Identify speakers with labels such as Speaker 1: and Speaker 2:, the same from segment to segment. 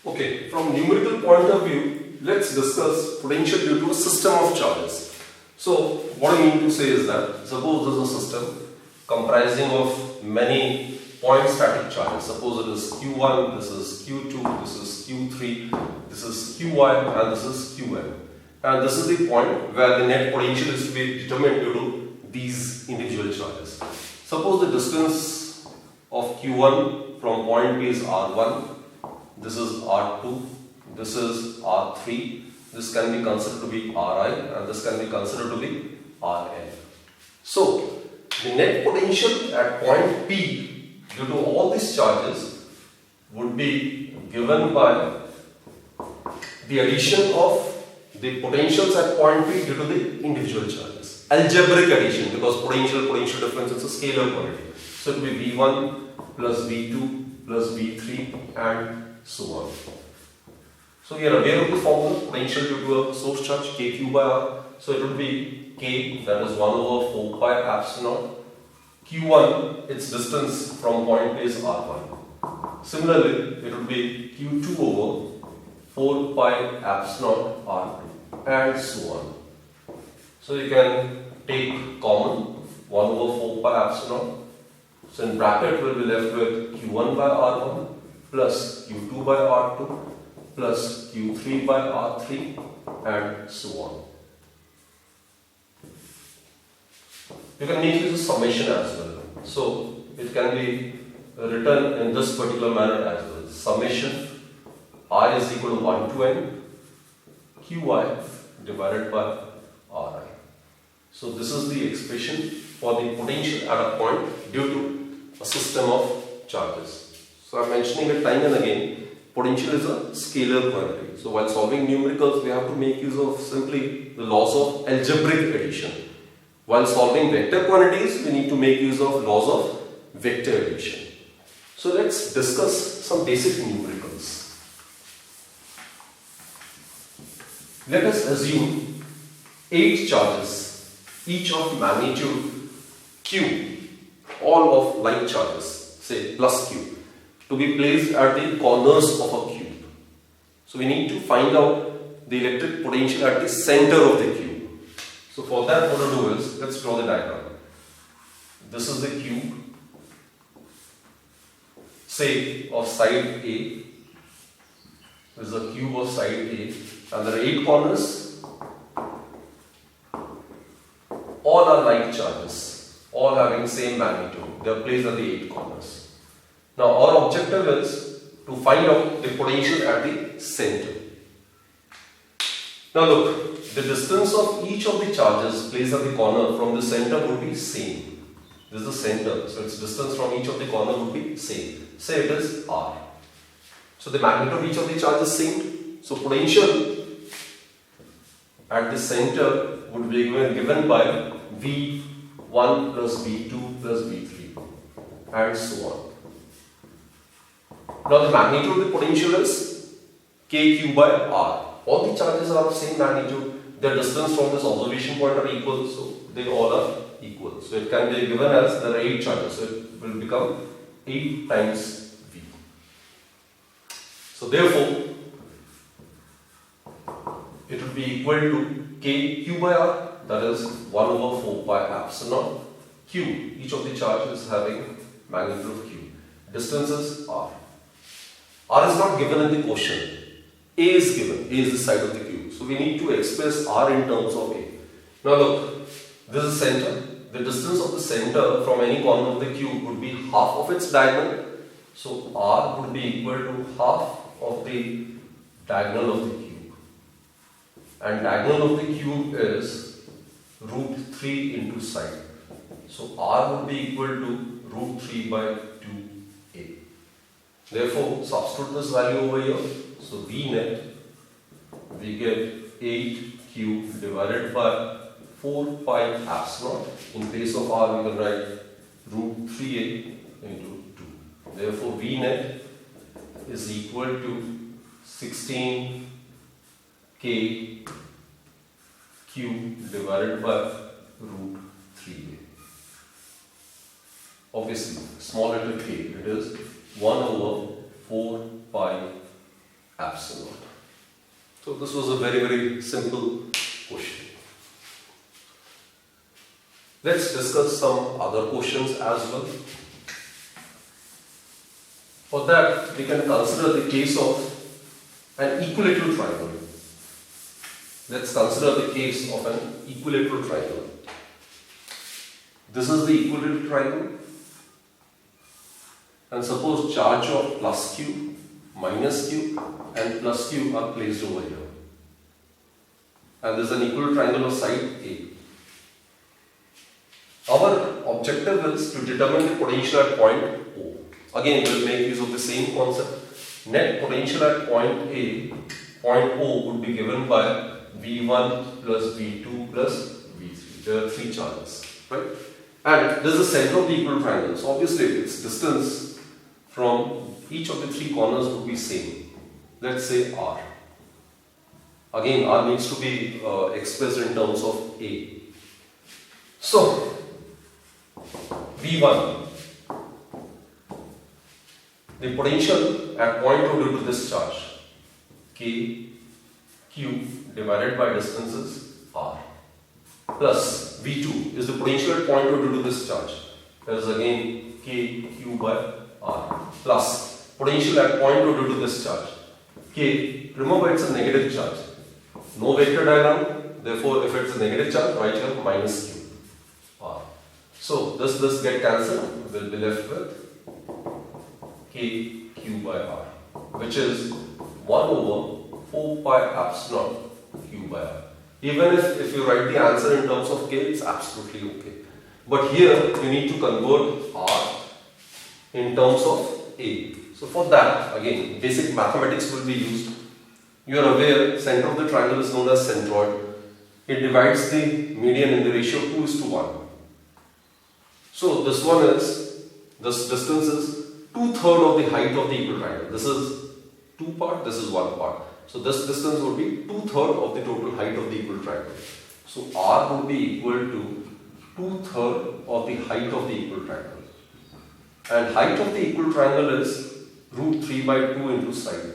Speaker 1: Okay, from numerical point of view, let's discuss potential due to a system of charges. So, what I mean to say is that, suppose there is a system comprising of many point static charges. Suppose it is Q1, this is Q2, this is Q3, this is Qy, and this is Qn. And this is the point where the net potential is to be determined due to these individual charges. Suppose the distance of Q1 from point P is R1, this is R2, this is R3, this can be considered to be Ri, and this can be considered to be Rn. So, the net potential at point P due to all these charges would be given by the addition of the potentials at point P due to the individual charges. Algebraic addition, because potential difference is a scalar quantity. So it will be V1 plus V2 plus V3 and so on. So we are aware of the formula, potential due to a source charge kq by r. So it will be k, that is 1 over 4 pi epsilon. Q1, its distance from point P is r1. Similarly, it will be q2 over 4 pi epsilon r2 and so on. So you can take common 1 over 4 pi epsilon. So in bracket we will be left with q1 by r1 plus q2 by r2 plus q3 by r3 and so on. You can make use of summation as well. So it can be written in this particular manner as well. Summation I is equal to 1 to n qi divided by ri. So this is the expression for the potential at a point due to a system of charges. So I am mentioning it time and again, potential is a scalar quantity. So while solving numericals, we have to make use of simply the laws of algebraic addition. While solving vector quantities, we need to make use of laws of vector addition. So let's discuss some basic numericals. Let us assume 8 charges, each of magnitude q, all of like charges, say plus q, to be placed at the corners of a cube. So we need to find out the electric potential at the center of the cube. So for that, what to do is, let's draw the diagram. This is the cube, say of side A. This is a cube of side A, and there are 8 corners. All are like charges, all having same magnitude. They are placed at the 8 corners. Now our objective is to find out the potential at the center. Now look, the distance of each of the charges placed at the corner from the center would be same. This is the center, so its distance from each of the corner would be same. Say it is r. So the magnitude of each of the charges is same. So potential at the center would be given by V1 plus V2 plus V3 and so on. Now the magnitude of the potential is kq by r. All the charges are of same magnitude. Their distance from this observation point are equal, so they all are equal. So it can be given as there are 8 charges, so it will become 8 times V. So therefore, it will be equal to kq by r, that is 1 over 4 pi epsilon q. Each of the charges is having magnitude of q. Distance is r. R is not given in the quotient. A is given. A is the side of the cube. So we need to express R in terms of A. Now look, this is center. The distance of the center from any corner of the cube would be half of its diagonal. So R would be equal to half of the diagonal of the cube. And diagonal of the cube is root 3 into side. So R would be equal to root 3 by 2A. Therefore, substitute this value over here. So V net, we get 8q divided by 4 pi epsilon. In place of r, we can write root 3a into 2. Therefore, V net is equal to 16 k q divided by root 3a. Obviously, small letter k, it is 1 over 4 pi epsilon. So this was a very simple question. Let's discuss some other questions as well. For that, we can consider the case of an equilateral triangle. Let's consider the case of an equilateral triangle. This is the equilateral triangle, and suppose charge of plus q, minus q and plus q are placed over here, and there is an equilateral triangle of side A. Our objective is to determine the potential at point O. Again, we will make use of the same concept. Net potential at point A, point O would be given by V1 plus V2 plus V3. There are three charges, right? And this is the center of the equilateral triangle. So obviously its distance from each of the three corners would be same. Let's say R. Again, R needs to be expressed in terms of A. So V1, the potential at point O due to this charge, K, Q divided by distance is R, plus V2 is the potential at point O due to this charge, that is again K, Q by R, plus potential at point O due to this charge, K, remember it's a negative charge, no vector diagram, therefore if it's a negative charge, write here minus Q, R. So this get cancelled, we'll be left with K, Q by R, which is 1 over 4 pi epsilon Q by R. Even if you write the answer in terms of K, it's absolutely okay. But here you need to convert R in terms of A. So for that, again, basic mathematics will be used. You are aware, center of the triangle is known as centroid. It divides the median in the ratio 2:1. So this distance is 2/3 of the height of the equilateral triangle. This is 2 part, this is 1 part. So this distance would be 2/3 of the total height of the equilateral triangle. So R would be equal to 2/3 of the height of the equilateral triangle. And height of the equilateral triangle is √3 by 2 into side.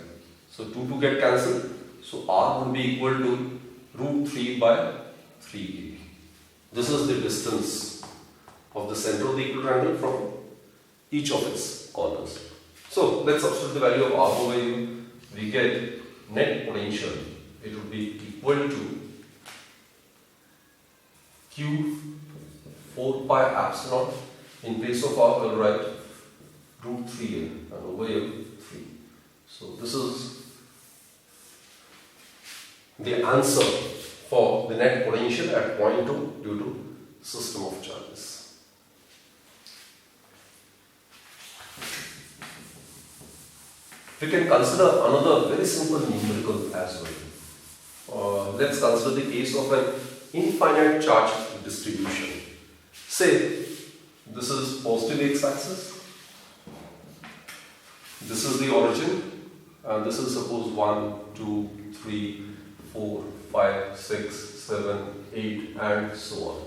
Speaker 1: So 2 get cancelled. So R would be equal to √3 by 3A. This is the distance of the center of the equilateral triangle from each of its corners. So let's substitute the value of R over here. We get net potential. It would be equal to Q 4 pi epsilon. In place of R, we'll write √3A, and over here 3. So this is the answer for the net potential at point O due to system of charges. We can consider another very simple numerical as well. Let's consider the case of an infinite charge distribution. Say this is positive x-axis, this is the origin, and this is suppose 1, 2, 3, 4, 5, 6, 7, 8 and so on.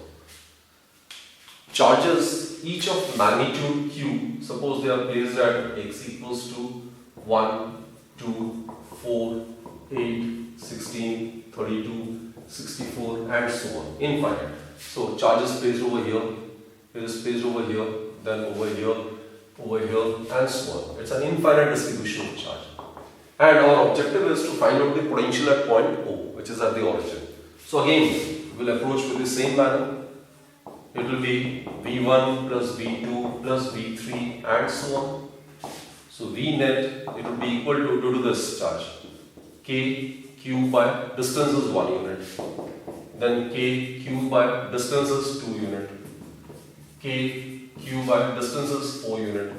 Speaker 1: Charges each of magnitude q, suppose they are placed at x equals to 1, 2, 4, 8, 16, 32, 64 and so on, infinite. So charge is placed over here, it is placed over here, then over here and so on. It's an infinite distribution of charge. And our objective is to find out the potential at point O, which is at the origin. So again, we will approach with the same manner. It will be V1 plus V2 plus V3 and so on. So V net, it will be equal to, due to this charge, K Q by distance is 1 unit, then K Q by distance is 2 unit, K Q by distance is 4 unit,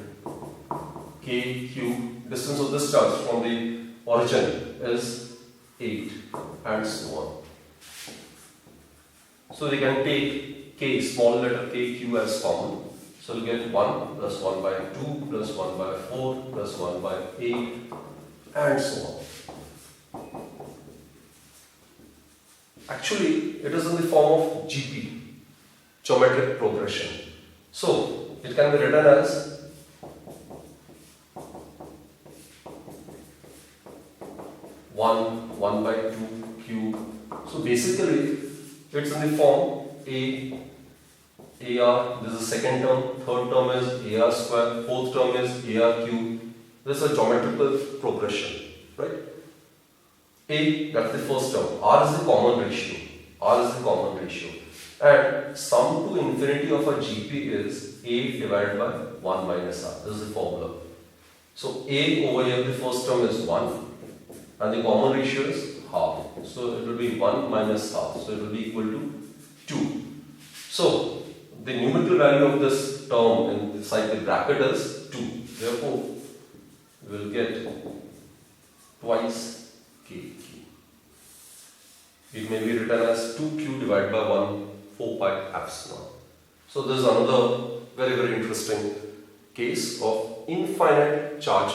Speaker 1: K Q distance of this charge from the origin is 8 and so on. So we can take K, small letter K Q as common. So we'll get 1 plus 1 by 2 plus 1 by 4 plus 1 by 8 and so on. Actually, it is in the form of GP, geometric progression. So it can be written as 1 by 2 q. So basically it's in the form AR, this is the second term, third term is AR square, fourth term is AR cube. This is a geometrical progression, right? A, that's the first term. R is the common ratio. R is the common ratio. And sum to infinity of a GP is A divided by 1 minus R. This is the formula. So A over here, the first term is 1 and the common ratio is half. So it will be 1 minus half. So it will be equal to 2. So the numerical value of this term inside the bracket is 2. Therefore, we will get twice K. It may be written as 2Q divided by 1, 4 pi epsilon. So this is another very interesting case of infinite charge